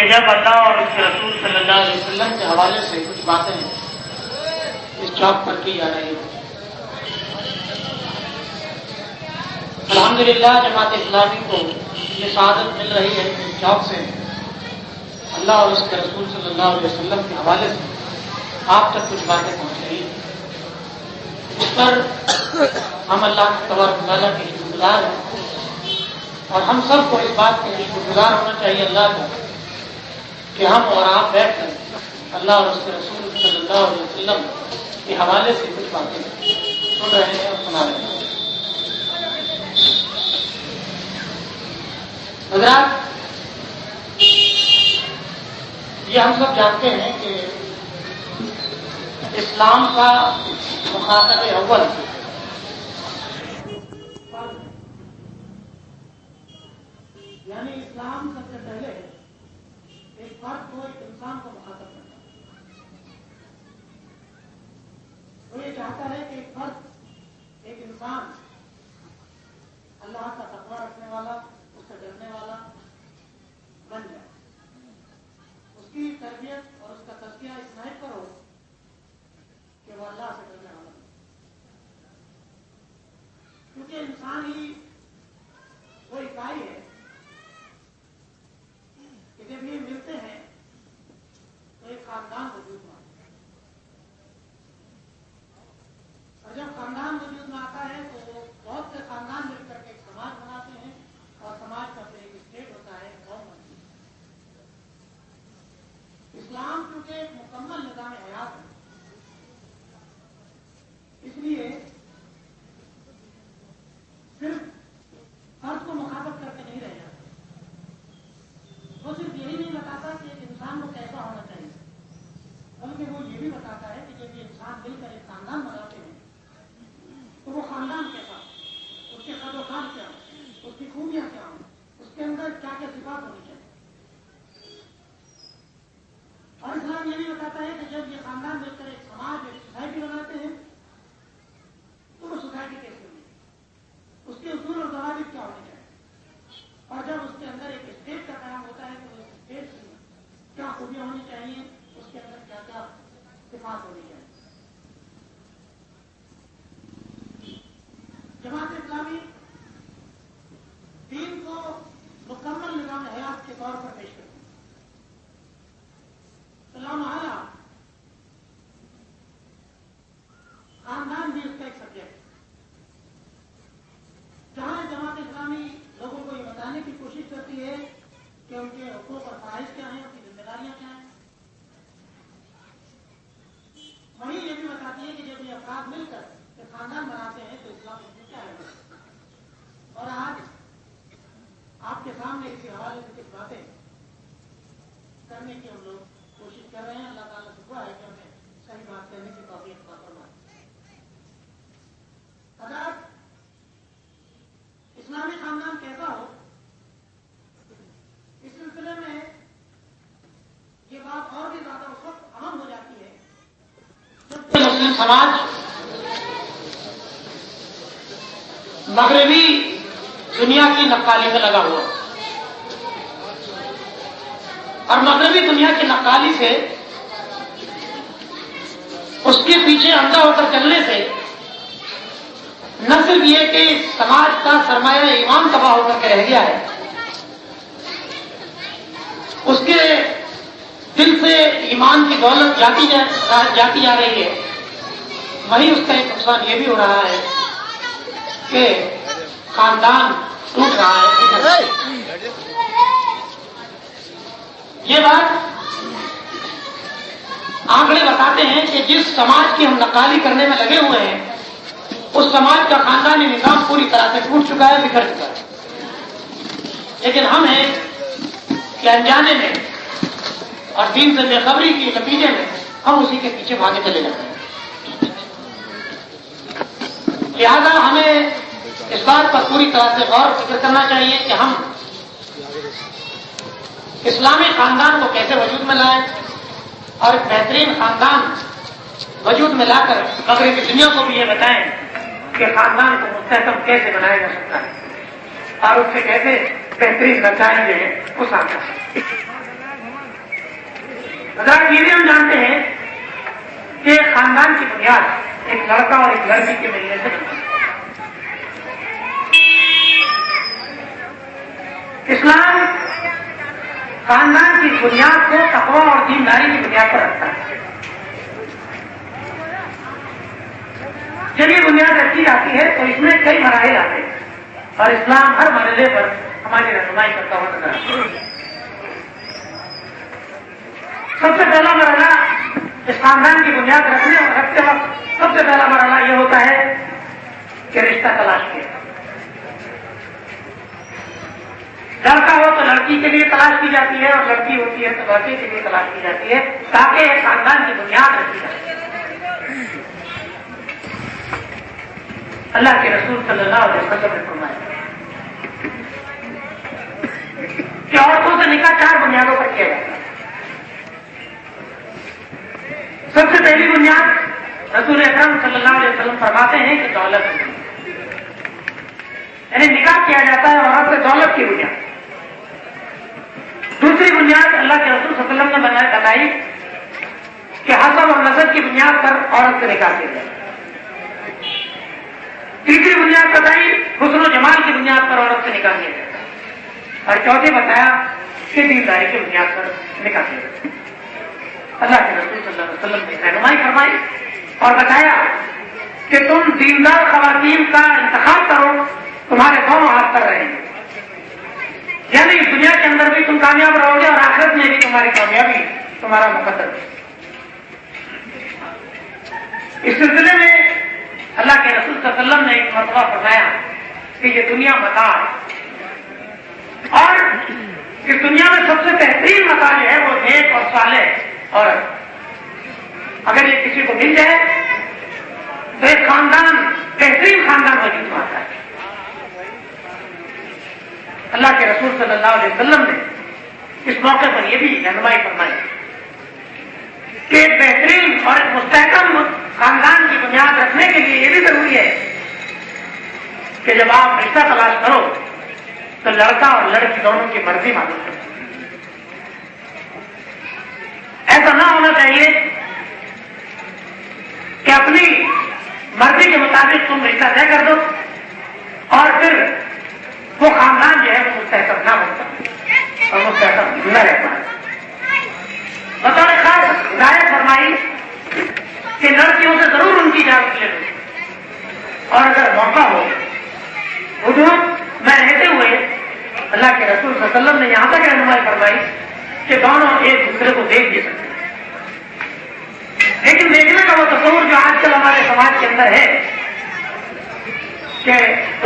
کہ جب اللہ اور اس کے رسول صلی اللہ علیہ وسلم کے حوالے سے کچھ باتیں اس چوک پر کی جا رہی ہیں. الحمدللہ جماعت اسلامی کو یہ سعادت مل رہی ہے کہ اس چوک سے اللہ اور اس کے رسول صلی اللہ علیہ وسلم کے حوالے سے آپ تک کچھ باتیں پہنچ رہی ہیں. اس پر ہم اللہ تبارک و تعالیٰ کے شکر گزار ہیں اور ہم سب کو اس بات کے شکر گزار ہونا چاہیے اللہ کا کہ ہم اور آپ بیٹھ کر اللہ اور اس کے رسول صلی اللہ علیہ وسلم کے حوالے سے کچھ باتیں سن رہے ہیں اور سنا رہے ہیں. حضرات، یہ ہم سب جانتے ہیں کہ اسلام کا مخاطب اول یعنی اسلام سب سے پہلے ایک فرد کو ایک انسان کو مخاطب کرتا ہے. وہ یہ چاہتا ہے کہ ایک فرد ایک انسان اللہ کا تقویٰ رکھنے والا، اس سے ڈرنے والا بن جائے. اس کی تربیت اور اس کا تزکیہ اس نحو پر ہو کہ وہ اللہ سے ڈرنے والا بنے. کیونکہ انسان ہی وہ اکائی ہے کہ جب یہ ملتے ہیں تو ایک خاندان وجود میں آتا ہے، اور جب خاندان وجود میں آتا ہے تو بہت سے خاندان مل کر کے ایک سماج بناتے ہیں اور سماج کا پھر ایک اسٹیٹ ہوتا ہے، ایک قوم بنتی ہے. اسلام کیونکہ ایک مکمل نظام حیات ہے، اس لیے صرف فرد کو مخاطب کر کے نہیں رہ جاتا. وہ صرف یہی نہیں بتاتا کہ ایک انسان کو کیسا ہونا چاہیے، بلکہ وہ یہ بھی بتاتا ہے کہ جب یہ انسان مل کر ایک خاندان بناتے ہیں تو وہ خاندان کیسا ہو، اس کے قد و قامت کیا ہو، اس کی خوبیاں کیا ہوں، اس کے اندر کیا کیا صفات ہونی چاہیے. اور اسلام یہ بھی بتاتا ہے کہ جب یہ خاندان مل کر ایک سماج، ایک سوسائٹی بناتے ہیں تو وہ سوسائٹی کیسے ہونی چاہیے، اس کے اصول اور ضوابط کیا ہونے چاہیے. اور جب اس کے اندر ایک اسٹیٹ کا قیام ہوتا ہے تو اس اسٹیٹ کی کیا خوبیاں ہونی چاہیے، اس کے اندر کیا کیا صفات ہونی چاہیے. جماعت اسلامی دین کو مکمل نظام حیات کے طور پر پیش کرتی ہے. لامحالہ خاندان بھی اس کا ایک سبجیکٹ ہے. جہاں جماعت اسلامی لوگوں کو یہ بتانے کی کوشش کرتی ہے کہ ان کے حقوق اور فرائض کیا ہیں، ان کی ذمہ داریاں کیا ہیں، وہیں یہ بھی بتاتی ہے کہ جب یہ افراد مل کر ایک خاندان بناتے ہیں تو اسلام اس میں کیا ہے. اور آج آپ کے سامنے اسی حوالے سے کچھ باتیں کرنے کی ہم لوگ کوشش کر رہے ہیں. اللہ تعالیٰ سے دعا ہے کہ ہمیں صحیح بات کرنے کی توفیق عطا فرمائے. حضرات، اسلامی خاندان کیسا ہو، اس سلسلے میں یہ بات اور بھی زیادہ اس وقت اہم ہو جاتی ہے جب مسلم سماج مغربی دنیا کی نقالی میں لگا ہوا، اور مغربی دنیا کی نقالی سے، اس کے پیچھے اندھا ہو کر چلنے سے نہ صرف یہ کہ سماج کا سرمایہ ایمان تباہ ہو کر کے رہ گیا ہے، اس کے دل سے ایمان کی دولت جاتی جا رہی ہے، وہیں اس کا ایک نقصان یہ بھی ہو رہا ہے کہ خاندان ٹوٹ رہا ہے. یہ بات آنکڑے بتاتے ہیں کہ جس سماج کی ہم نقالی کرنے میں لگے ہوئے ہیں اس سماج کا خاندانی نظام پوری طرح سے ٹوٹ چکا ہے، بکھر چکا ہے. لیکن ہم ہیں کہ انجانے میں اور دین سے بے خبری کے نتیجے میں ہم اسی کے پیچھے بھاگے چلے جاتے ہیں. لہذا ہمیں اس بات پر پوری طرح سے غور و فکر کرنا چاہیے کہ ہم اسلامی خاندان کو کیسے وجود میں لائیں اور ایک بہترین خاندان وجود میں لا کر مغربی دنیا کو بھی یہ بتائیں کہ خاندان کو مستحکم کیسے بنایا جا سکتا ہے اور اس سے کیسے بہترین نتائج جو ہیں وہ سامنے. حضرات یہ بھی ہم جانتے ہیں کہ خاندان کی بنیاد ایک لڑکا اور ایک لڑکی کے ملنے سے بنتی ہے۔ اسلام خاندان کی بنیاد کو تقوی اور دینداری کی بنیاد پر رکھتا ہے۔ جب یہ بنیاد رکھی جاتی ہے تو اس میں کئی مراحل آتے ہیں اور اسلام ہر مرحلے پر ہماری رہنمائی کرتا ہوا نظر آتا ہے۔ سب سے پہلا مرحلہ اس خاندان کی بنیاد رکھنے اور رکھتے وقت سب سے پہلا مرحلہ یہ ہوتا ہے کہ رشتہ تلاش کیا۔ لڑکا ہو تو لڑکی کے لیے تلاش کی جاتی ہے اور لڑکی ہوتی ہے تو لڑکے کے لیے تلاش کی جاتی ہے تاکہ ایک خاندان کی بنیاد رکھی جائے۔ اللہ کے رسول صلی اللہ علیہ وسلم نے فرمایا کہ عورتوں سے نکاح 4 بنیادوں پر کیا جاتا ہے۔ سب سے پہلی بنیاد رسول اکرم صلی اللہ علیہ وسلم فرماتے ہیں کہ دولت، یعنی نکاح کیا جاتا ہے عورت سے دولت کی بنیاد۔ دوسری بنیاد اللہ کے رسول صلی اللہ علیہ وسلم نے بتائی کہ حسب اور نسب کی بنیاد پر عورت سے نکاح کیا جائے۔ تیسری بنیاد بتائی حسن و جمال کی بنیاد پر عورت سے نکاح کیا جائے اور چوتھی بتایا کہ دینداری کی بنیاد پر نکاح کیا جائے۔ اللہ کے رسول صلی اللہ علیہ وسلم نے رہنمائی فرمائی اور بتایا کہ تم دیندار خواتین کا انتخاب کرو، تمہارے دونوں ہاتھ پر رہیں گے، یعنی اس دنیا کے اندر بھی تم کامیاب رہو گے اور آخرت میں بھی تمہاری کامیابی تمہارا مقدر ہے۔ اس سلسلے میں اللہ کے رسول صلی اللہ علیہ وسلم نے ایک مرتبہ فرمایا کہ یہ دنیا متاع ہے اور اس دنیا میں سب سے بہترین متاع جو ہے وہ نیک اور صالح عورت۔ اگر یہ کسی کو مل جائے تو ایک خاندان، بہترین خاندان وجود میں آتا ہے۔ اللہ کے رسول صلی اللہ علیہ وسلم نے اس موقع پر یہ بھی رہنمائی فرمائی کہ ایک بہترین اور ایک مستحکم خاندان کی بنیاد رکھنے کے لیے یہ بھی ضروری ہے کہ جب آپ رشتہ تلاش کرو تو لڑکا اور لڑکی دونوں کی مرضی معلوم کرو۔ ایسا نہ ہونا چاہیے کہ اپنی مرضی کے مطابق تم رشتہ طے کر دو اور پھر وہ خاندان جو ہے وہ مستحکم نہ بن سکتا اور مستحکم نہ رہ پائے۔ بطور خاص ہدایت فرمائی کہ لڑکیوں سے ضرور ان کی اجازت لے لو اور اگر موقع ہو حدود میں رہتے ہوئے اللہ کے رسول صلی اللہ علیہ وسلم نے یہاں تک رہنمائی فرمائی کہ دونوں ایک دوسرے کو دیکھ بھی سکتے ہیں، لیکن دیکھنے کا وہ تصور جو آج کل ہمارے سماج کے اندر ہے کہ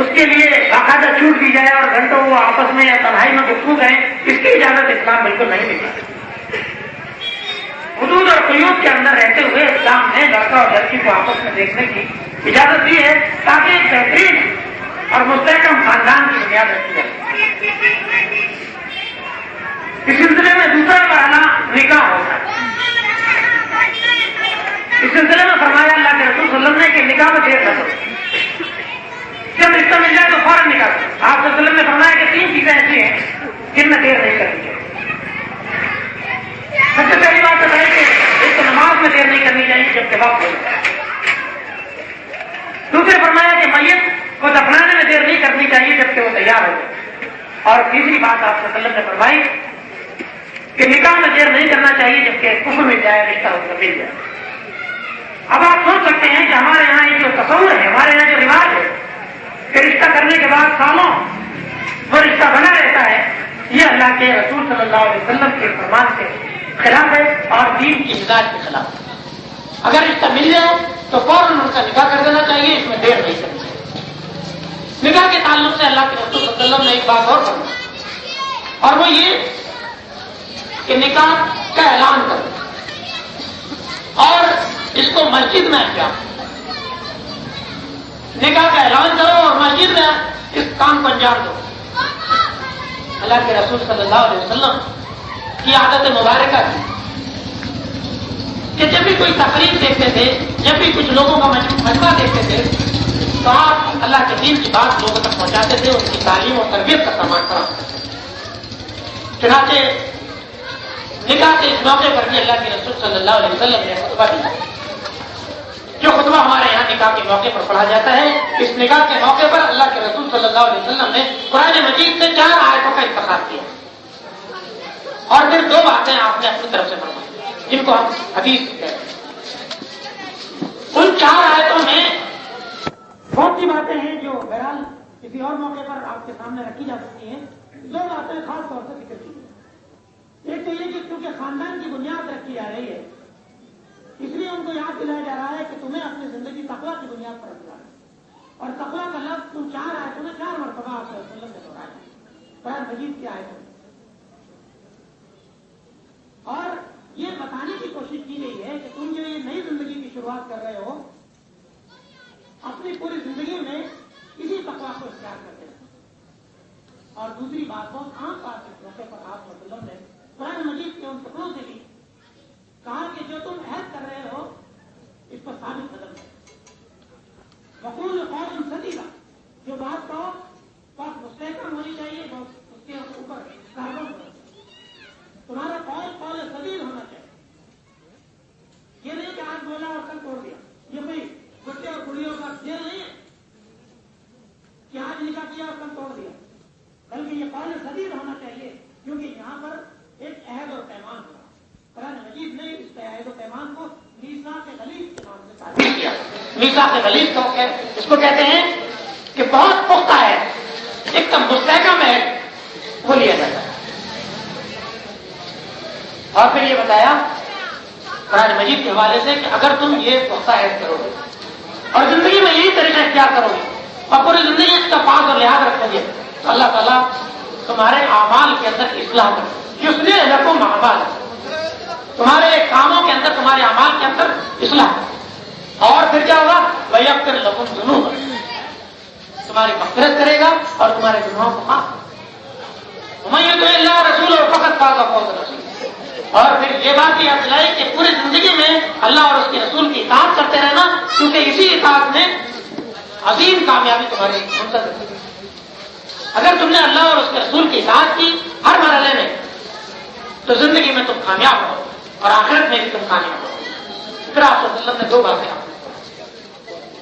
اس کے لیے باقاعدہ چھوٹ دی جائے اور گھنٹوں وہ آپس میں یا تنہائی میں گفتگو کریں، اس کی اجازت اسلام بالکل نہیں دیتا۔ حدود اور قیود کے اندر رہتے ہوئے اسلام نے لڑکا اور لڑکی کو آپس میں دیکھنے کی اجازت دی ہے تاکہ ایک بہترین اور مستحکم خاندان کی بنیاد رکھی جائے۔ اس سلسلے میں دوسرا مرحلہ نکاح ہوتا ہے۔ اس سلسلے میں فرمایا اللہ کے رسول صلی اللہ علیہ وسلم نے کہ نکاح میں دیر نہ کرو، جب رشتہ مل جائے تو فوراً نکاح کرو۔ آپ صلی اللہ علیہ وسلم نے فرمایا کہ 3 چیزیں ایسی ہیں جن میں دیر نہیں کرنی چاہیے۔ سب سے پہلی بات ہے کہ ایک تو نماز میں دیر نہیں کرنی چاہیے جبکہ وقت ہو جائے۔ دوسرے فرمایا کہ میت کو دفنانے میں دیر نہیں کرنی چاہیے جبکہ وہ تیار ہو جائے۔ اور تیسری بات آپ صلی اللہ علیہ وسلم نے فرمائی کہ نکاح میں دیر نہیں کرنا چاہیے جبکہ کفر مل جائے، رشتہ اس کا مل جائے۔ اب آپ سوچ سکتے ہیں کہ ہمارے یہاں یہ جو تصور ہے، ہمارے یہاں جو رواج ہے کہ رشتہ کرنے کے بعد سالوں وہ رشتہ بنا رہتا ہے، یہ اللہ کے رسول صلی اللہ علیہ وسلم کے فرمان کے خلاف ہے اور دین کی مزاج کے خلاف ہے۔ اگر رشتہ مل جائے تو فوراً ان کا نکاح کر دینا چاہیے، اس میں دیر نہیں کرنی چاہیے۔ نکاح کے تعلق سے اللہ کے رسول صلی اللہ علیہ وسلم نے ایک بات اور فرمائی اور وہ یہ کہ نکاح کا اعلان کرو اور اس کو مسجد میں انجام دو۔ نکاح کا اعلان کرو اور مسجد میں اس کام کو انجام دو۔ اللہ کے رسول صلی اللہ علیہ وسلم کی عادت مبارکہ تھی کہ جب بھی کوئی تقریب دیکھتے تھے، جب بھی کچھ لوگوں کا مجمع دیکھتے تھے تو آپ اللہ کے دین کی بات لوگوں تک پہنچاتے تھے، ان کی تعلیم اور تربیت کا سامان فراہم کرتے تھے۔ چنانچہ نکاح کے اس موقع پر بھی اللہ کے رسول صلی اللہ علیہ وسلم نے خطبہ دیا، جو خطبہ ہمارے یہاں نکاح کے موقع پر پڑھا جاتا ہے۔ اس نکاح کے موقع پر اللہ کے رسول صلی اللہ علیہ وسلم نے قرآن مجید سے 4 آیتوں کا انتخاب کیا اور پھر 2 باتیں آپ نے اپنی طرف سے فرمائی جن کو ہم حدیث کہتے ہیں۔ ان 4 آیتوں میں بہت سی باتیں ہیں جو بہرحال کسی اور موقع پر آپ کے سامنے رکھی جا سکتی ہیں۔ 2 باتیں خاص طور سے ذکر کی ہیں۔ ایک تو یہ کہ کیونکہ خاندان کی بنیاد رکھی جا رہی ہے، اس لیے ان کو یاد دلایا جا رہا ہے کہ تمہیں اپنی زندگی تقویٰ کی بنیاد پر رکھنا ہے، اور تقویٰ کا لفظ ان 4 آیتوں میں 4 مرتبہ آپ صلی اللہ علیہ وسلم نے دہرایا قرآن مجید کی آیتوں میں، اور یہ بتانے کی کوشش کی گئی ہے کہ تم جو یہ نئی زندگی کی شروعات کر رہے ہو، اپنی پوری زندگی میں اسی تقویٰ کو اختیار کرتے ہیں۔ اور دوسری بات بہت عام بات اس موقع پر آپ صلی اللہ علیہ وسلم نے قرآن مجید کے ان ٹکڑوں سے بھی کہا کہ جو تم عہد کر رہے ہو اس پر ثابت قدم ہے۔ وقول قول سدیدہ، جو بات کہو بہت مستحکم ہونی چاہیے، بہت اس کے اوپر کاربن ہونا چاہیے، تمہارا قول سدید ہونا چاہیے۔ یہ نہیں کہ آج بولا اور کل توڑ دیا، یہ کوئی بچے اور بڑھیوں کا کھیل نہیں ہے کہ آج نکاح کیا اور کل توڑ دیا، بلکہ یہ قول سدید ہونا چاہیے، کیونکہ یہاں پر ایک عہد اور پیمان ہو رہا ہے۔ قرآن مجید نے اس عہد و پیمان کو میثاق غلیظ کے نام سے تعریف کیا۔ میثاق غلیظ کو اس کو کہتے ہیں کہ بہت پختہ ہے، ایک دم مستحکم ہے، وہ لیا جاتا ہے۔ اور پھر یہ بتایا قرآن مجید کے حوالے سے کہ اگر تم یہ پختہ عہد کرو گے اور زندگی میں یہی طریقہ اختیار کرو گے اور پوری زندگی اس کا پاس اور لحاظ رکھو گے تو اللہ تعالیٰ تمہارے اعمال کے اندر اصلاح کرے، اس لیے لکم اعمال، تمہارے کاموں کے اندر، تمہارے اعمال کے اندر اصلاح کرے، اور پھر کیا ہوگا وَيَغْفِرْ لَكُمْ ذُنُوبَكُمْ، تمہاری مغفرت کرے گا اور تمہارے گناہوں کو معاف کرے گا۔ وَمَن يُطِعِ اللَّهَ وَرَسُولَهُ فَقَدْ فَازَ فَوْزًا عَظِيمًا۔ اور پھر یہ بات بھی یاد دلائی کہ پوری زندگی میں اللہ اور اس کے رسول کی اطاعت کرتے رہنا، کیونکہ اسی اطاعت میں عظیم کامیابی تمہاری منتظر ہے۔ اگر تم نے اللہ اور اس کے رسول کی اطاعت کی ہر مرحلے میں تو زندگی میں تم کامیاب ہو اور آخرت میں بھی تم کامیاب ہو۔ پھر آپ صلی اللہ علیہ وسلم نے 2 باتیں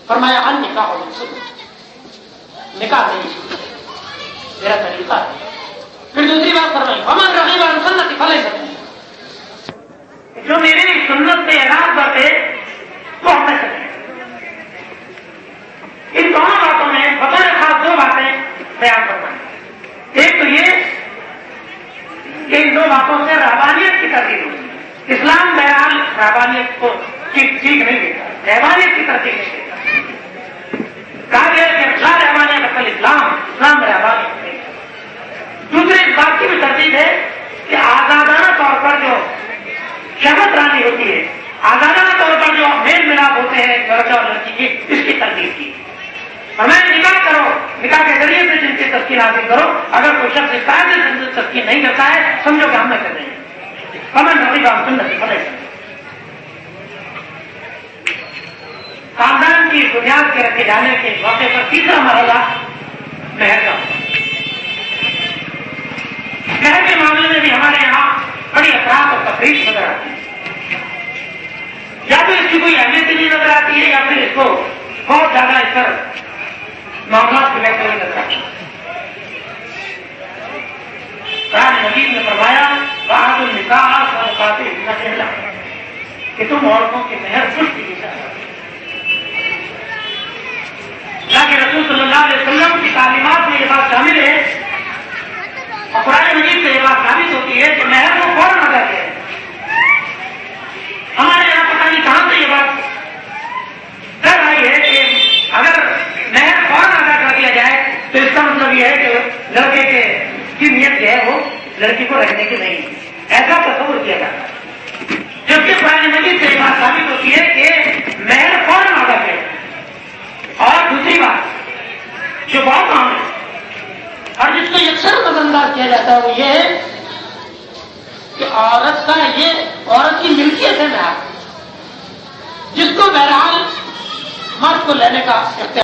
فرمایا، ان نکاح اور نکاح نہیں میرا طریقہ ہے۔ پھر دوسری بات فرمائی، ومن رغب عن سنتی فلیس منی، جو میری سنت سے اعراض برتے وہ ہم میں سے۔ ان دونوں باتوں میں بطور خاص 2 باتیں بیان فرمائی۔ ایک تو یہ کہ ان 2 باتوں سے رہبانیت کی ترتیب ہوئی۔ اسلام بہرحال رہبانیت کو ٹھیک نہیں دیتا، رہبانیت کی ترتیب نہیں دیتا۔ کہا گیا کہ لا رہبانیت اصل اسلام رہبانیت نہیں۔ دوسرے اس بات کی بھی ترتیب ہے کہ آزادانہ طور پر جو شہوت رانی ہوتی ہے، آزادانہ طور پر جو میل ملاپ ہوتے ہیں لڑکا اور لڑکی کی، اس کی ترتیب کی۔ ہمیں نکاح کرو، نکاح کے ذریعے سے جن کی تسکین حاصل کرو، اگر کوئی شخص اس طرح سے تسکین نہیں کرتا ہے سمجھو کہ ہم نہ کر رہے ہیں۔ ومن رغب عن سنتی فلیس منی۔ خاندان کی بنیاد کے رکھے جانے کے موقع پر تیسرا مرحلہ مہر کا۔ مہر کے معاملے میں بھی ہمارے یہاں بڑی افراد اور تفریح نظر آتی ہے، یا تو اس کی کوئی اہمیت نہیں نظر آتی ہے، یا پھر اس کو بہت زیادہ اس پر معاملات کی بہتری نظر آتی ہے۔ قرآن مجید نے فرمایا وَآتُوا النِّسَاءَ صَدُقَاتِهِنَّ نِحْلَةً، کہ تم عورتوں کی مہر خوش کی جائے۔ اللہ کے رسول صلی اللہ علیہ وسلم کی تعلیمات میں یہ بات شامل ہے اور قرآن مجید سے یہ بات ثابت ہوتی ہے کہ مہر کو فوراً ادا کیا ہے۔ ہمارے یہاں پتہ نہیں کہاں سے یہ بات ڈر آئی ہے کہ اگر مہر فوراً ادا کر دیا جائے تو اس کا مطلب یہ ہے کہ لڑکے کی نیت جو ہے وہ لڑکی کو رکھنے کی نہیں، ایسا تصور کیا جاتا ہے، جبکہ قرآن مجید سے یہ بات ثابت ہوتی ہے کہ مہر فوراً ادا کیا جائے۔ اور دوسری بات جو بہت عام ہے اور جس کو اکثر نظر انداز کیا جاتا ہے وہ یہ ہے کہ عورت کا یہ عورت کی ملکیت ہے مہر، جس کو بہرحال مرد کو لینے کا اختیار